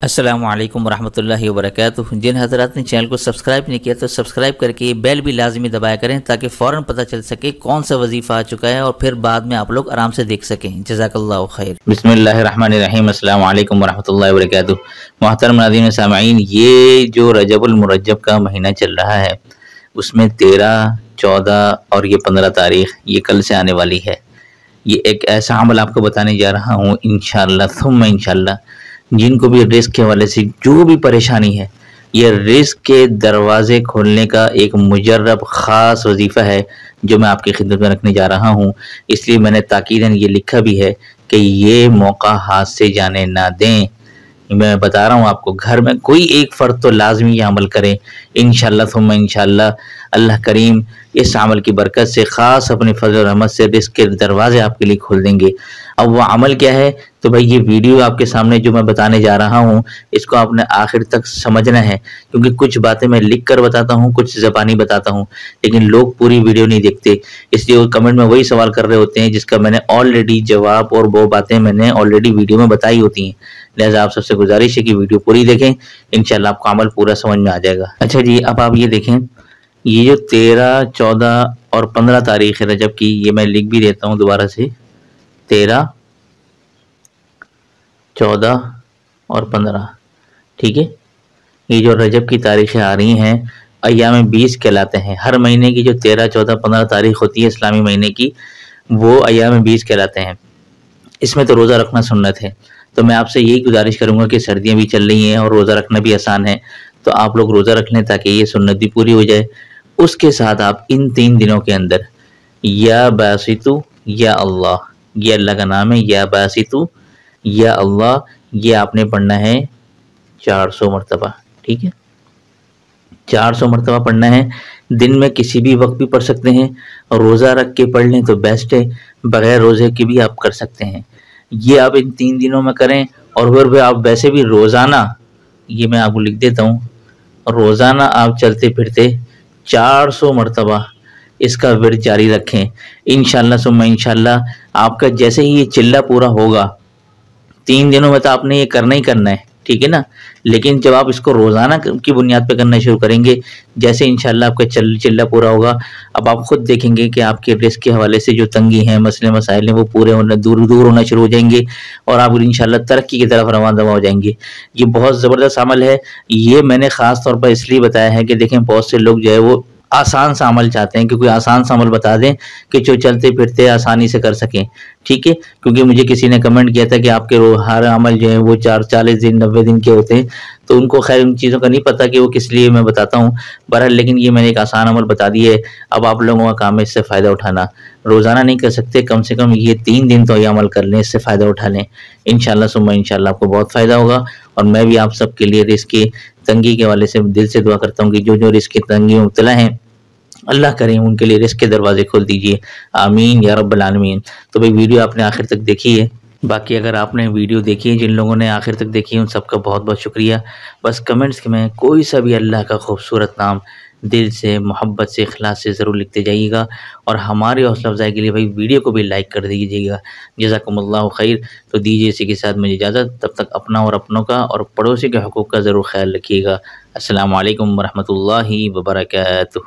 السلام علیکم ورحمۃ اللہ وبرکاتہ۔ جن حضرات نے چینل کو سبسکرائب نہیں کیا تو سبسکرائب کر کے بیل بھی لازمی دبایا کریں تاکہ فوراً پتہ چل سکے کون سا وظیفہ آ چکا ہے اور پھر بعد میں آپ لوگ آرام سے دیکھ سکیں۔ جزاک اللہ خیر۔ بسم اللہ الرحمن الرحیم۔ السلام علیکم ورحمۃ اللہ وبرکاتہ۔ محترم ناظرین و سامعین، یہ جو رجب المرجب کا مہینہ چل رہا ہے اس میں 13، 14 اور یہ 15 تاریخ یہ کل سے آنے والی ہے۔ یہ ایک ایسا عمل آپ کو بتانے جا رہا ہوں انشاءاللہ ثم انشاءاللہ، جن کو بھی رزق کے حوالے سے جو بھی پریشانی ہے، یہ رزق کے دروازے کھولنے کا ایک مجرب خاص وظیفہ ہے جو میں آپ کی خدمت میں رکھنے جا رہا ہوں۔ اس لیے میں نے تاکیداً یہ لکھا بھی ہے کہ یہ موقع ہاتھ سے جانے نہ دیں۔ میں بتا رہا ہوں آپ کو، گھر میں کوئی ایک فرد تو لازمی یہ عمل کرے انشاءاللہ ثم انشاءاللہ۔ اللہ کریم اس عمل کی برکت سے خاص اپنی فضل و رحمت سے رزق کے دروازے آپ کے لیے کھول دیں گے۔ اب وہ عمل کیا ہے تو بھائی یہ ویڈیو آپ کے سامنے جو میں بتانے جا رہا ہوں اس کو آپ نے آخر تک سمجھنا ہے، کیونکہ کچھ باتیں میں لکھ کر بتاتا ہوں، کچھ زبانی بتاتا ہوں، لیکن لوگ پوری ویڈیو نہیں دیکھتے، اس لیے وہ کمنٹ میں وہی سوال کر رہے ہوتے ہیں جس کا میں نے آلریڈی جواب اور وہ باتیں میں نے آلریڈی ویڈیو میں بتائی ہوتی ہیں۔ لہٰذا آپ سب سے گزارش ہے کہ ویڈیو پوری دیکھیں، انشاءاللہ آپ کا عمل پورا سمجھ میں آ جائے گا۔ اچھا جی، اب آپ یہ دیکھیں، یہ جو 13، 14 اور 15 تاریخ ہے رجب کی، یہ میں لکھ بھی دیتا ہوں دوبارہ سے، 13، 14 اور 15، ٹھیک ہے۔ یہ جو رجب کی تاریخیں آ رہی ہیں ایام 20 کہلاتے ہیں۔ ہر مہینے کی جو 13، 14، 15 تاریخ ہوتی ہے اسلامی مہینے کی، وہ ایام 20 کہلاتے ہیں۔ اس میں تو روزہ رکھنا سنت ہے، تو میں آپ سے یہی گزارش کروں گا کہ سردیاں بھی چل رہی ہیں اور روزہ رکھنا بھی آسان ہے، تو آپ لوگ روزہ رکھ لیں تاکہ یہ سنت بھی پوری ہو جائے۔ اس کے ساتھ آپ ان 3 دنوں کے اندر یا باسطو یا اللہ، یہ اللہ کا نام ہے، یا باسطو یا اللہ، یہ آپ نے پڑھنا ہے 400 مرتبہ، ٹھیک ہے۔ 400 مرتبہ پڑھنا ہے، دن میں کسی بھی وقت بھی پڑھ سکتے ہیں، اور روزہ رکھ کے پڑھ لیں تو بیسٹ ہے، بغیر روزے کے بھی آپ کر سکتے ہیں۔ یہ آپ ان 3 دنوں میں کریں، اور پھر بھی آپ ویسے بھی روزانہ، یہ میں آپ کو لکھ دیتا ہوں، روزانہ آپ چلتے پھرتے 400 مرتبہ اس کا ورد جاری رکھیں انشاءاللہ ثم انشاءاللہ۔ آپ کا جیسے ہی یہ چلہ پورا ہوگا، 3 دنوں میں تو آپ نے یہ کرنا ہی کرنا ہے، ٹھیک ہے نا، لیکن جب آپ اس کو روزانہ کی بنیاد پہ کرنا شروع کریں گے، جیسے انشاءاللہ آپ کا چلہ پورا ہوگا، اب آپ خود دیکھیں گے کہ آپ کے رزق کے حوالے سے جو تنگی ہیں، مسئلے مسائل ہیں، وہ پورے ہونا دور ہونا شروع ہو جائیں گے، اور آپ انشاءاللہ ترقی کی طرف رواں دواں ہو جائیں گے۔ یہ بہت زبردست عمل ہے۔ یہ میں نے خاص طور پر اس لیے بتایا ہے کہ دیکھیں بہت سے لوگ جو ہے وہ آسان سا عمل چاہتے ہیں کہ کوئی آسان سا عمل بتا دیں کہ جو چلتے پھرتے آسانی سے کر سکیں، ٹھیک ہے، کیونکہ مجھے کسی نے کمنٹ کیا تھا کہ آپ کے ہر عمل جو ہے وہ 40 دن 90 دن کے ہوتے ہیں، تو ان کو خیر ان چیزوں کا نہیں پتہ کہ وہ کس لیے میں بتاتا ہوں۔ بہرحال لیکن یہ میں نے ایک آسان عمل بتا دی ہے، اب آپ لوگوں کا کام ہے اس سے فائدہ اٹھانا۔ روزانہ نہیں کر سکتے، کم سے کم یہ 3 دن تو یہ عمل کر لیں، اس سے فائدہ اٹھا لیں انشاءاللہ ثم انشاءاللہ، آپ کو بہت فائدہ ہوگا۔ اور میں بھی آپ سب کے لیے رزق کی تنگی کے حوالے سے دل سے دعا کرتا ہوں کہ جو رزق کی تنگی میں مبتلا ہیں، اللہ کریم ان کے لیے رزق کے دروازے کھول دیجئے، آمین یا رب العالمین۔ تو بھئی ویڈیو آپ نے آخر تک دیکھی ہے، باقی اگر آپ نے ویڈیو دیکھی ہے، جن لوگوں نے آخر تک دیکھی ہے ان سب کا بہت بہت شکریہ۔ بس کمنٹس میں کوئی سا بھی اللہ کا خوبصورت نام دل سے، محبت سے، اخلاص سے ضرور لکھتے جائیے گا، اور ہماری حوصلہ افزائی کے لیے بھائی ویڈیو کو بھی لائک کر دیجیے گا۔ جزاکم اللہ خیر۔ تو دیجیے اسی کے ساتھ مجھے اجازت، تب تک اپنا اور اپنوں کا اور پڑوسی کے حقوق کا ضرور خیال رکھیے گا۔ السلام علیکم ورحمۃ اللہ وبرکاتہ۔